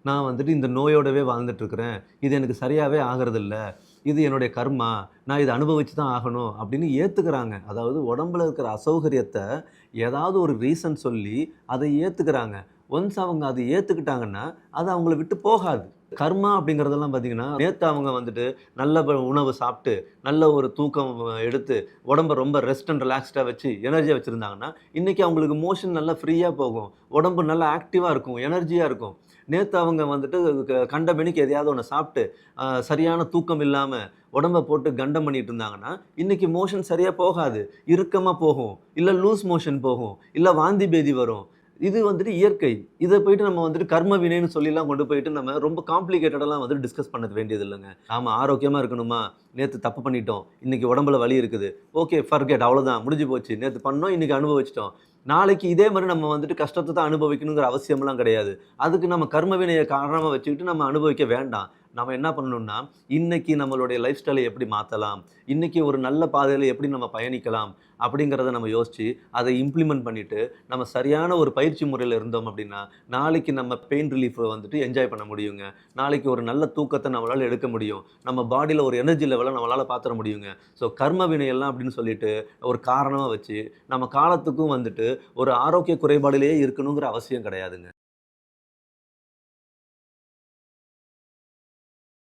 நான் வந்துட்டு இந்த நோயோடவே வாழ்ந்துட்டுருக்கிறேன். இது எனக்கு சரியாவே ஆகுறதில்ல. இது என்னுடைய கர்மா. நான் இத அனுபவிச்சு தான் ஆகணும் அப்படின்னு ஏத்துக்கிறாங்க. அதாவது உடம்புல இருக்கிற அசௌகரியத்த ஏதாவது ஒரு ரீசன் சொல்லி அதை ஏத்துக்கிறாங்க. ஒன்ஸ் அவங்க அத ஏத்துக்கிட்டாங்கன்னா, அது அவங்கள விட்டு போகாது. கர்மா அப்படிங்கிறதெல்லாம் பார்த்தீங்கன்னா, நேத்து அவங்க வந்துட்டு நல்ல உணவு சாப்ட்டு, நல்ல ஒரு தூக்கம் எடுத்து, உடம்ப ரொம்ப ரெஸ்ட் அண்ட் ரிலாக்ஸ்டா வச்சு, எனர்ஜியா வச்சிருந்தாங்கன்னா, இன்னைக்கு அவங்களுக்கு மோஷன் நல்லா ஃப்ரீயா போகும். உடம்பு நல்லா ஆக்டிவா இருக்கும். எனர்ஜியா இருக்கும். நேத்து அவங்க வந்துட்டு கண்ட மேனிக்கு எதையாவது ஒண்ண சாப்ட்டு, சரியான தூக்கம் இல்லாம, உடம்ப போட்டு கண்டம் பண்ணிட்டு இருந்தாங்கன்னா, இன்னைக்கு மோஷன் சரியா போகாது. இறுக்கமா போகும். இல்ல லூஸ் மோஷன் போகும். இல்ல வாந்தி பேதி வரும். இது வந்துட்டு இயற்கை. இத போயிட்டு நம்ம வந்துட்டு கர்ம வினைன்னு சொல்லிலாம் கொண்டு போயிட்டு நம்ம ரொம்ப காம்ப்ளிகேட்டடாலாம் வந்து டிஸ்கஸ் பண்ண வேண்டியது இல்லங்க. நாம ஆரோக்கியமா இருக்கணுமா? நேத்து தப்பு பண்ணிட்டோம். இன்னைக்கு உடம்புல வலி இருக்குது. ஓகே ஃபர்கெட் அவ்வளோதான் முடிஞ்சு போச்சு. நேத்து பண்ணோம், இன்னைக்கு அனுபவிச்சுட்டோம். நாளைக்கு இதே மாரி நம்ம வந்துட்டு கஷ்டத்த தான் அனுபவிக்கணுங்கிற அவசியம்லாம் கிடையாது. அதுக்கு நம்ம கர்ம வினைய காரணமா வச்சுக்கிட்டு நம்ம அனுபவிக்க வேண்டாம். நம்ம என்ன பண்ணணும்னா, இன்னைக்கு நம்மளுடைய லைஃப் ஸ்டைல எப்படி மாத்தலாம்? இன்னைக்கு ஒரு நல்ல பாதையில எப்படி நம்ம பயணிக்கலாம்? அப்படிங்கிறத நம்ம யோசிச்சு, அத இம்ப்ளிமெண்ட் பண்ணிட்டு, நம்ம சரியான ஒரு பயிற்சி முறையில இருந்தோம் அப்படின்னா, நாளைக்கு நம்ம பெயின் ரிலீஃப் வந்துட்டு என்ஜாய் பண்ண முடியுங்க. நாளைக்கு ஒரு நல்ல தூக்கத்த நம்மளால எடுக்க முடியும். நம்ம பாடியில ஒரு எனர்ஜி லெவல நம்மளால பாத்துற முடியுங்க. ஸோ கர்ம வினையெல்லாம் அப்படின்னு சொல்லிட்டு, ஒரு காரணமா வச்சு, நம்ம காலத்துக்கும் வந்துட்டு ஒரு ஆரோக்கிய குறைபாடிலேயே இருக்கணுங்கிற அவசியம் கிடையாதுங்க.